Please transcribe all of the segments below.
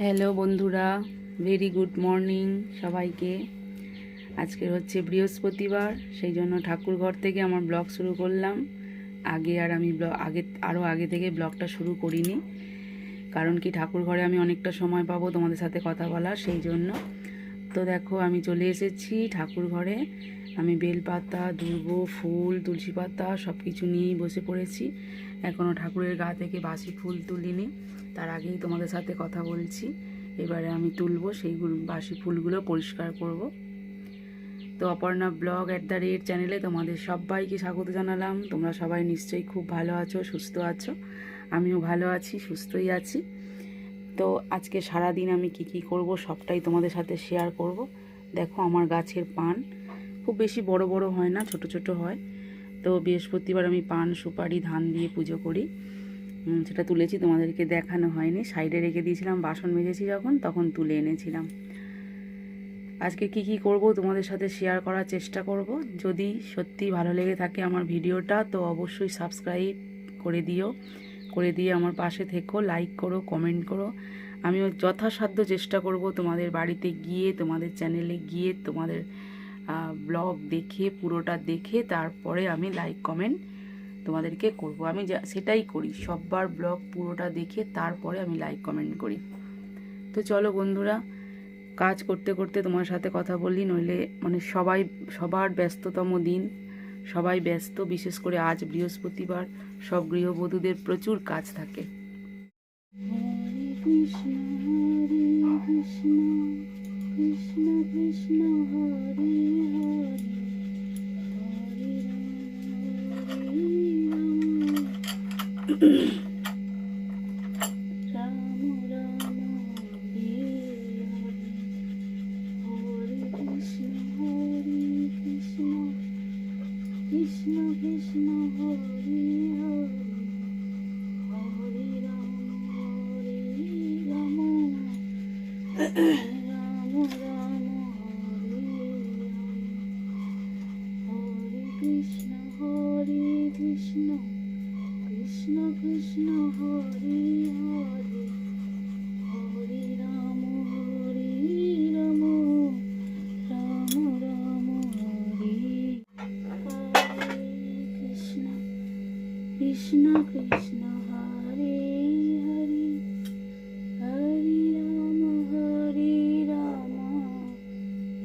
Hello বন্ধুরা, very good morning সবাইকে। আজকে হচ্ছে বৃহস্পতিবার, সেই জন্য ঠাকুরঘর থেকে আমার ব্লগ শুরু করলাম। আমি আগে থেকে ব্লগটা শুরু করিনি, কারণ কি ঠাকুরঘরে আমি অনেকটা সময় পাবো তোমাদের সাথে কথা বলার, সেই জন্য। তো দেখো, আমি চলে এসেছি ঠাকুরঘরে। আমি বেলপাতা, দুর্ব, ফুল, তুলসী পাতা সব কিছু নিয়েই বসে পড়েছি। এখনও ঠাকুরের গা থেকে বাসি ফুল তুলিনি, তার আগেই তোমাদের সাথে কথা বলছি। এবারে আমি তুলব, সেইগুলো বাসি ফুলগুলো পরিষ্কার করব। তো অপর্ণা ব্লগ @ চ্যানেলে তোমাদের সবাইকে স্বাগত জানালাম। তোমরা সবাই নিশ্চয়ই খুব ভালো আছো, সুস্থ আছো। আমিও ভালো আছি, সুস্থই আছি। তো আজকে সারা দিন আমি কি করব সবটাই তোমাদের সাথে শেয়ার করব। দেখো, আমার গাছের পান খুব বেশি বড় বড় হয় না, ছোট ছোট হয়। তো বৃহস্পতিবার আমি পান, সুপারি, ধান দিয়ে পুজো করি। সেটা তুলেছি, তোমাদেরকে দেখানো হয়নি, সাইডে রেখে দিয়েছিলাম। বাসন মেজেছি যখন, তখন তুলে এনেছিলাম। আজকে কি করব তোমাদের সাথে শেয়ার করার চেষ্টা করব। যদি সত্যি ভালো লেগে থাকে আমার ভিডিওটা, তো অবশ্যই সাবস্ক্রাইব করে দিয়ে আমার পাশে থেকো, লাইক করো, কমেন্ট করো। আমিও যথাসাধ্য চেষ্টা করব তোমাদের বাড়িতে গিয়ে, তোমাদের চ্যানেলে গিয়ে, তোমাদের ব্লগ দেখে, পুরোটা দেখে তারপরে আমি লাইক কমেন্ট তোমাদেরকে করব। আমি সেটাই করি, সববার ব্লগ পুরোটা দেখে তারপরে আমি লাইক কমেন্ট করি। তো চলো বন্ধুরা, কাজ করতে করতে তোমার সাথে কথা বলি, নইলে সবার ব্যস্ততম দিন, সবাই ব্যস্ত। বিশেষ করে আজ বৃহস্পতিবার, সব গৃহবধূদের প্রচুর কাজ থাকে। হরে কৃষ্ণ কৃষ্ণ কৃষ্ণ কৃষ্ণ হরে হরে, হরে রাম হরে রাম, রাম কৃষ্ণ কৃষ্ণ হরে হরে, হরে রাম রাম রাম হরে হরে, কৃষ্ণ কৃষ্ণ কৃষ্ণ হরে হরে, হরে রাম রাম রাম হরে, হরে কৃষ্ণ কৃষ্ণ কৃষ্ণ হরে হরে, হরে রাম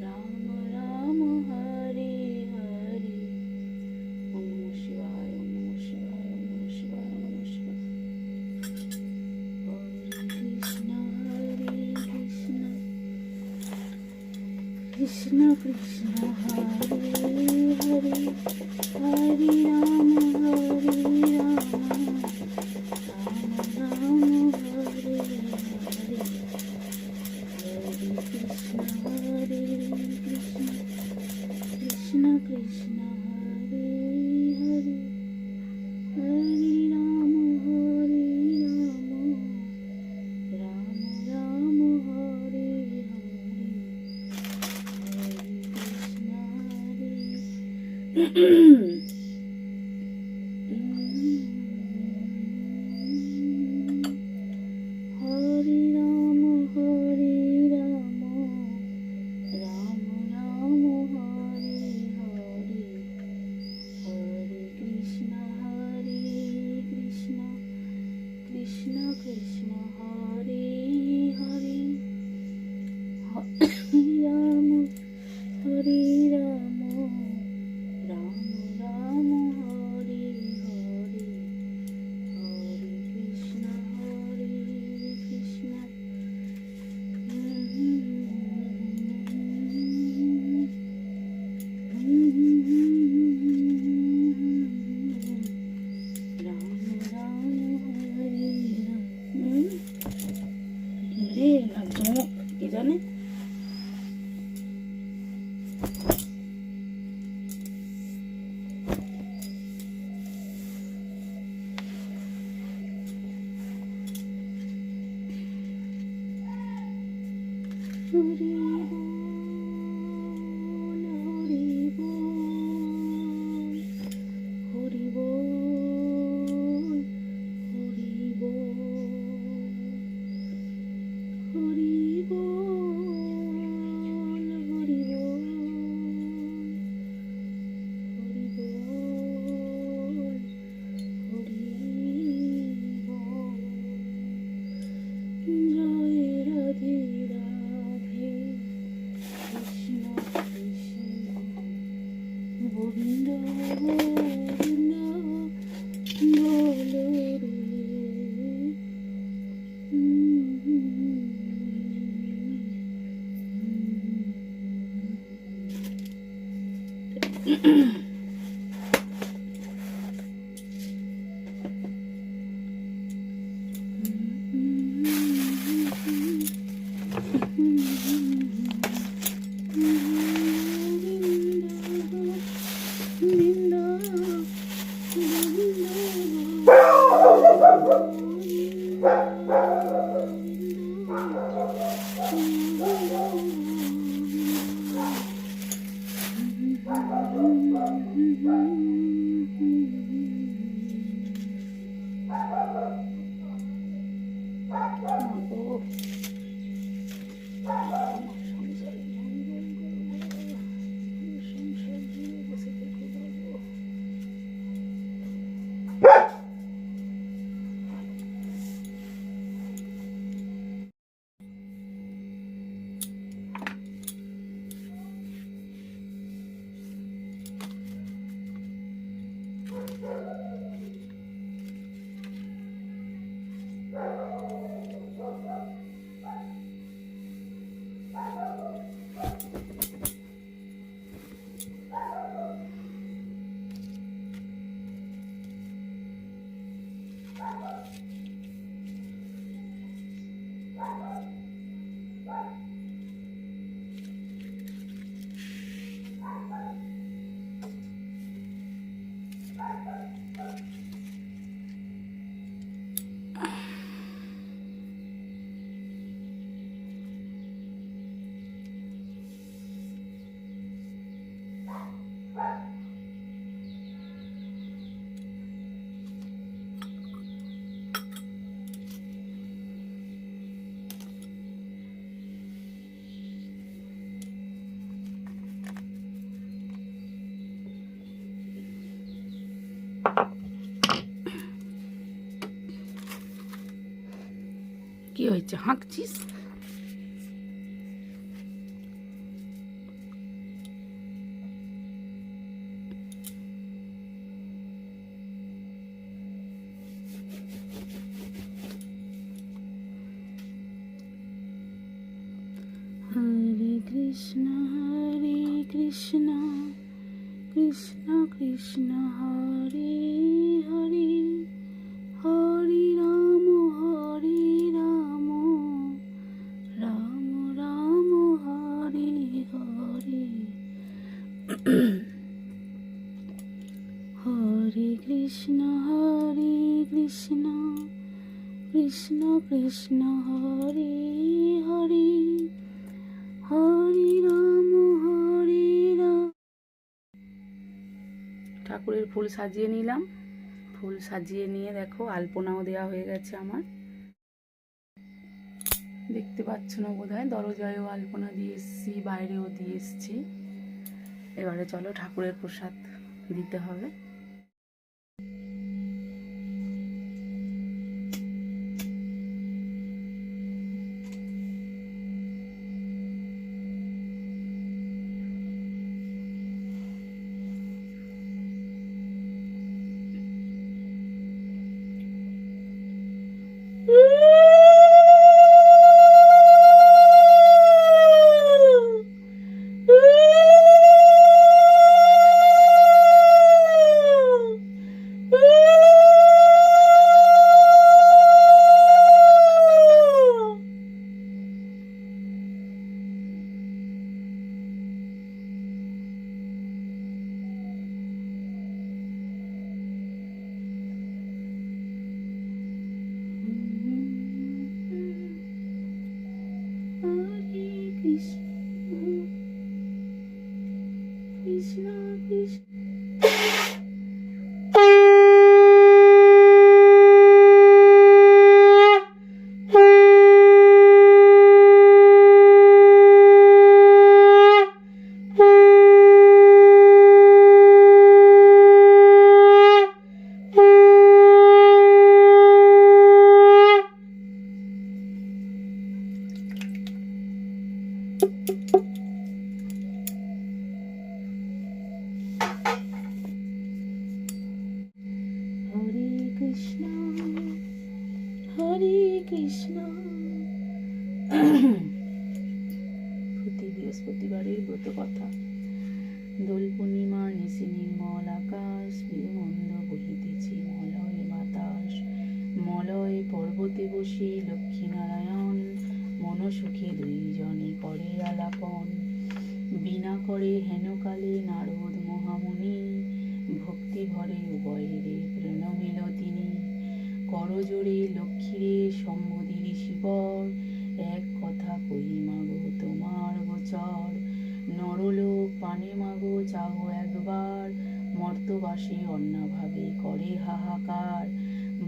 রাম রাম হরে হরে। ওম নমঃ শিবায়, ওম নমঃ শিবায়, ওম নমঃ শিবায়, ওম নমঃ শিবায়। হরে কৃষ্ণ কৃষ্ণ কৃষ্ণ হরে হরে, হরে রাম রাম হরে হরে, হরে কৃষ্ণ কৃষ্ণ কৃষ্ণ হরে হরে, হরে রাম রাম রাম হরে হরে, হরে কৃষ্ণ হরে রাম রাম রাম হরে হরে, হরে কৃষ্ণ কৃষ্ণ কৃষ্ণ হরে হরে, হরে রাম রাম রাম হরে হরে, হরে কৃষ্ণ কৃষ্ণ রাম রাম হরে রাম। রে চমক কি জানে। হরি বল, হরি বল, হরি বল, হরি বল। কি হয়েছে, হাঁকছিস? হরে কৃষ্ণ কৃষ্ণ কৃষ্ণ হরে হরে, হরে রাম রাম রাম হরে হরে। হরে কৃষ্ণ কৃষ্ণ কৃষ্ণ হরে হরে, হরে রাম রাম। ঠাকুরের ফুল সাজিয়ে নিলাম। ফুল সাজিয়ে নিয়ে দেখো আলপনাও দেওয়া হয়ে গেছে আমার। দেখতে পাচ্ছ না বোধহয়, দরজায়ও আলপনা দিয়ে এসছি, বাইরেও দিয়ে এসছি। এবারে চলো ঠাকুরের প্রসাদ দিতে হবে। কৃষ্ণ কৃষ্ণ প্রতি বৃহস্পতিবারের ব্রত কথা। দোল পূর্ণিমার নিশি নির্মল আকাশ, মৃদুমন্দ বহিতেছে মলয় বাতাস। মলয় পর্বতে বসে লক্ষ্মীনারায়ণ, মনসুখে দুইজনে করে আলাপন। বিনা করে হেনকালে নারদ মহামুনি, ভক্তি ভরে উভয়েরে প্রণমিল তিনি। করজোড়ে লক্ষ্মীরে সম্বোধি ঋষিবর, এক কথা কহি মাগো তোমার গোচর। নরলোক পানে মাগো চাহো একবার, মর্তবাসী অন্যভাবে করে হাহাকার।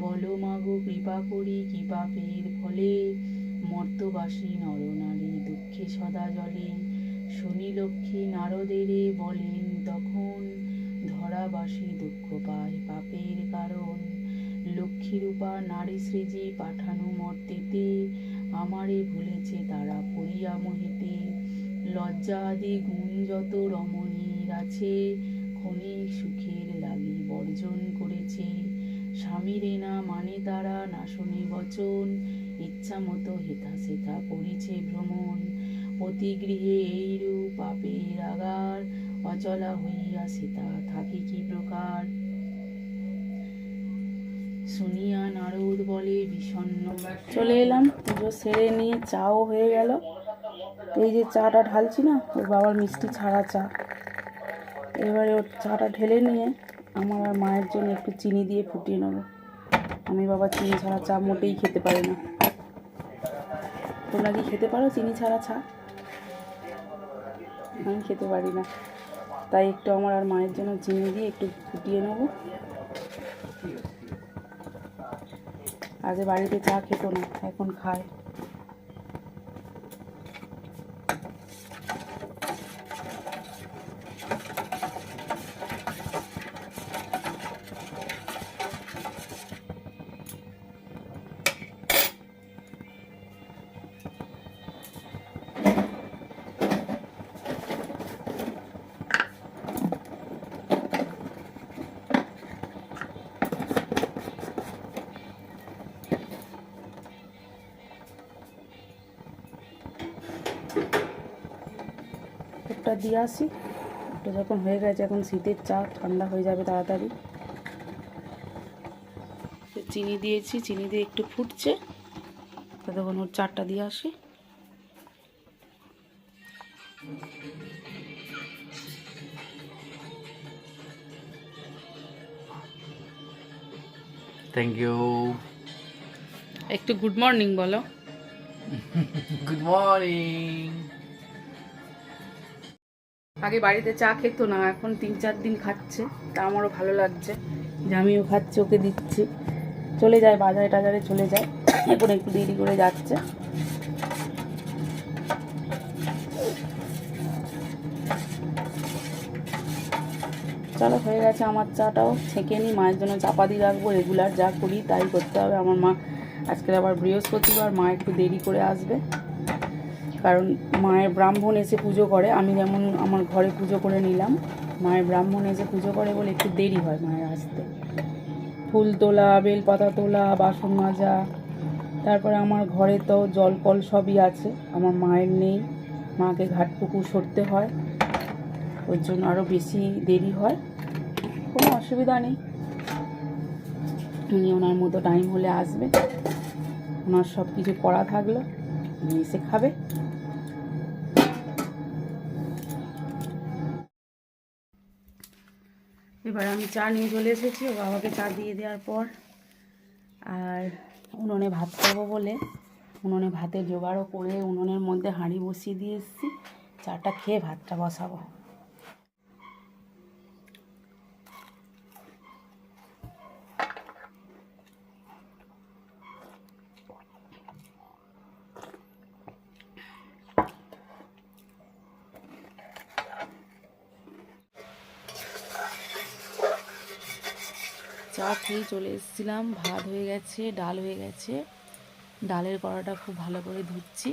বলো মাগো কৃপা করি কি পাপের ফলে, মর্তবাসী নরনারী দুঃখে সদা জলে। শুনি লক্ষ্মী নারদেরে বলেন তখন, ধরাবাসী দুঃখ পায় পাপের কারণ। লক্ষ্মীরূপা নারী সৃজি পাঠানো মর্তেতে, আমারে ভুলেছে তারা পড়িয়া মোহিতে। লজ্জা আদি গুণ যত রমণীর আছে, ক্ষণিক সুখের লাগি বর্জন করেছে। স্বামীরে না মানে তারা না শোনে বচন, ইচ্ছা মতো হেথা সেথা করিছে ভ্রমণ। অতি গৃহে এইরূপ পাপের আগার, অচলা হইয়া সেতা থাকি কি প্রকার। শুনিয়া নারদ বলে বিষণ্ণ। চলে এলাম, পুজো সেরে নিয়ে চাও হয়ে গেল। এই যে চাটা ঢালছি না, ওর বাবার মিষ্টি ছাড়া চা। এবারে ওর চাটা ঢেলে নিয়ে আমার আর মায়ের জন্য একটু চিনি দিয়ে ফুটিয়ে নেবো। আমি বাবা চিনি ছাড়া চা মোটেই খেতে পারি না। তোমরা কি খেতে পারো চিনি ছাড়া চা? আমি খেতে পারি না, তাই একটু আমার আর মায়ের জন্য চিনি দিয়ে একটু ফুটিয়ে নেবো। আগে বাড়িতে চা খেত না, এখন খায়। একটা দিয়ে আসি, এটা যখন হয়ে গেছে, এখন শীতের চা ঠান্ডা হয়ে যাবে তাড়াতাড়ি। চিনি দিয়েছি, চিনি দিয়ে একটু ফুটছে, তখন ওর চাটা দিয়ে আসি। Thank you. একটু গুড মর্নিং বলো। Good morning. আগে বাড়িতে চা খেতো না, এখন 3-4 দিন খাচ্ছে, তা আমারও ভালো লাগছে যে আমিও খাচ্ছি, ওকে দিচ্ছি। চলে যায় বাজারে টাজারে চলে যায়, এখন একটু দেরি করে যাচ্ছে। চলো হয়ে গেছে আমার চাটাও, ছেঁকে নিই, মায়ের জন্য চাপা দিয়ে রাখবো। রেগুলার যা করি তাই করতে হবে। আমার মা আজকে আবার বৃহস্পতিবার, মা একটু দেরি করে আসবে, কারণ মায়ের ব্রাহ্মণ এসে পুজো করে। আমি যেমন আমার ঘরে পুজো করে নিলাম, মায়ের ব্রাহ্মণ এসে পুজো করে বলে একটু দেরি হয় মায়ের আসতে। ফুল তোলা, বেলপাতা তোলা, বাসন মাজা, তারপরে আমার ঘরে তো জল কল সবই আছে, আমার মায়ের নেই, মাকে ঘাট পুকুর সরতে হয়, ওর জন্য আরও বেশি দেরি হয়। কোনো অসুবিধা নেই, উনি ওনার মতো টাইম হলে আসবে, ওনার সব কিছু করা থাকলো, উনি এসে খাবে। এবার আমি চা নিয়ে চলে এসেছি, ও বাবাকে চা দিয়ে দেওয়ার পর আর উনুনে ভাত খাবো বলে উনুনে ভাতের জোগাড়ও করে উনুনের মধ্যে হাঁড়ি বসিয়ে দিয়ে এসেছি। চাটা খেয়ে ভাতটা বসাবো। চা খেয়ে চলে এসেছিলাম, ভাত হয়ে গেছে, ডাল হয়ে গেছে। ডালের কড়াটা খুব ভালো করে ধুচ্ছি,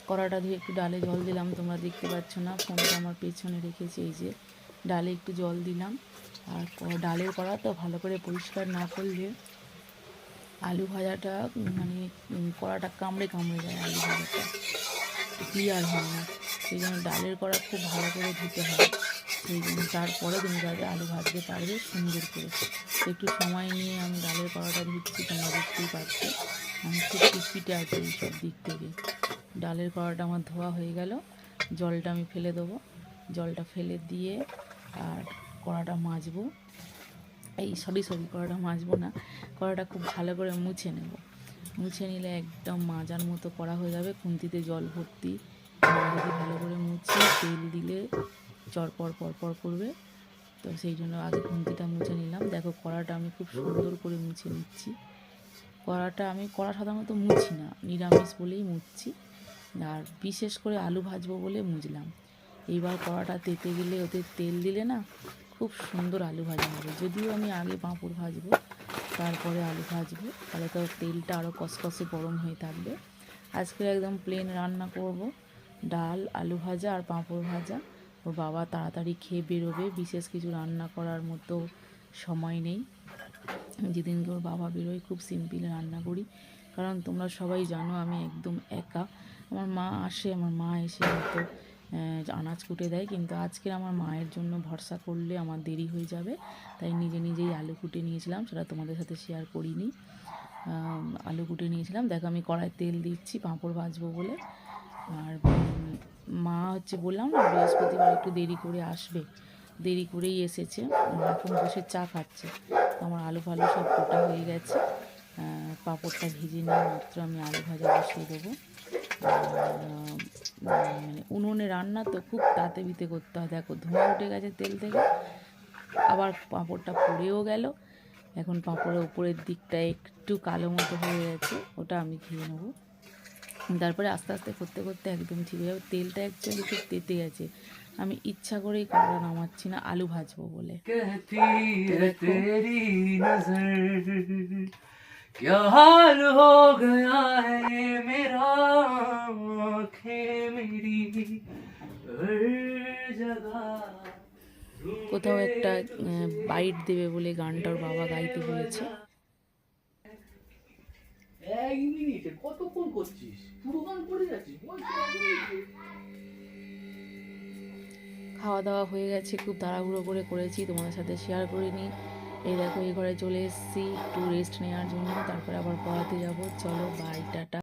কড়াটা ধুয়ে একটু ডালে জল দিলাম, তোমরা দেখতে পাচ্ছ না, ফোনটা আমার পেছনে রেখেছি। এই যে ডালে একটু জল দিলাম। আর ডালের কড়া তো ভালো করে পরিষ্কার না করলে আলু ভাজাটা মানে কড়াটা কামড়ে কামড়ে যায়, আলু ভাজাটা ক্লিয়ার হয় না, সেই জন্য ডালের কড়া খুব ভালো করে ধুতে হয়। সেই জন্য তারপরে তুমি যাতে আলু ভাজতে পারবে সুন্দর করে। একটু সময় নিয়ে আমি ডালের কড়াটা ধুচ্ছি, তোমরা দেখতেই পাচ্ছ আমি খুব পিটপিটে আছি এই সব দিক থেকে। ডালের কড়াটা আমার ধোয়া হয়ে গেল, জলটা আমি ফেলে দেবো, জলটা ফেলে দিয়ে আর কড়াটা মাজবো, সরি কড়াটা মাজবো না, কড়াটা খুব ভালো করে মুছে নেব। মুছে নিলে একদম মাজার মতো করা হয়ে যাবে, খুন্তিতে জল ভর্তি। যদি ভালো করে মুছে তেল দিলে চরপর পরপর করবে, তো সেই জন্য আগে খুন্তিটা মুছে নিলাম। দেখো কড়াটা আমি খুব সুন্দর করে মুছে নিচ্ছি। কড়া সাধারণত মুছি না, নিরামিষ বলেই মুছছি, আর বিশেষ করে আলু ভাজবো বলে মুছলাম। এইবার কড়াটা তেতে গেলে ওতে তেল দিলে না খুব সুন্দর আলু ভাজা হবে। যদিও আমি আগে পাঁপড় ভাজবো তারপরে আলু ভাজবো, তাহলে তো তেলটা আরও কষকষে গরম হয়ে থাকবে। আজকে একদম প্লেন রান্না করব, ডাল, আলু ভাজা আর পাঁপড় ভাজা। ওর বাবা তাড়াতাড়ি খেয়ে বেরোবে, বিশেষ কিছু রান্না করার মতো সময় নেই। যেদিনকে ওর বাবা বেরোয় খুব সিম্পল রান্না করি, কারণ তোমরা সবাই জানো আমি একদম একা। আমার মা আসে, আমার মা এসে হয়তো আনাজ কুটে দেয়, কিন্তু আজকে আমার মায়ের জন্য ভরসা করলে আমার দেরি হয়ে যাবে, তাই নিজেই আলু কুটে নিয়েছিলাম, সেটা তোমাদের সাথে শেয়ার করিনি। আলু কুটে নিয়েছিলাম। দেখো আমি কড়াই তেল দিচ্ছি পাঁপড় ভাজবো বলে। আর মা বললাম না বৃহস্পতিবার একটু দেরি করে আসবে, দেরি করেই এসেছে। মা এখন বসে চা খাচ্ছে। আমার আলু ফালু সব কোটা হয়ে গেছে, পাঁপড়টা ভেজে নিয়ে মাত্র আমি আলু ভাজা বসিয়ে দেবো। মানে উনুনে রান্না তো খুব তাতে বিতে করতে হয়। দেখো ধোঁয়া উঠে গেছে তেল থেকে, আবার পাঁপড়টা পুড়েও গেল। এখন পাঁপড়ের উপরের দিকটা একটু কালো মতো হয়ে গেছে, ওটা আমি খেয়ে নেবো। তারপরে আস্তে আস্তে করতে করতে একদম ঠিক হয়ে যাবে। তেলটা অ্যাকচুয়ালি খুব তেতে গেছে, আমি ইচ্ছা করেই কড়া নামাচ্ছি না আলু ভাজবো বলে। क्या हाल हो गया है ये मेरा, आँखें मेरी हर जगह। কোথাও একটা বাইট দেবে বলে গানটা ওর বাবা গাইতে বলেছে। এক মিনিটে কতক্ষণ করছিস, পুরো গান পড়ে যাচ্ছিস। খাওয়া দাওয়া হয়ে গেছে, খুব তাড়াহুড়ো করে করেছি, তোমাদের সাথে শেয়ার করিনি। এই দেখো এই ঘরে চলে এসেছি একটু রেস্ট নেওয়ার জন্য, তারপরে আবার পড়াতে যাব। চলো বাই, টাটা।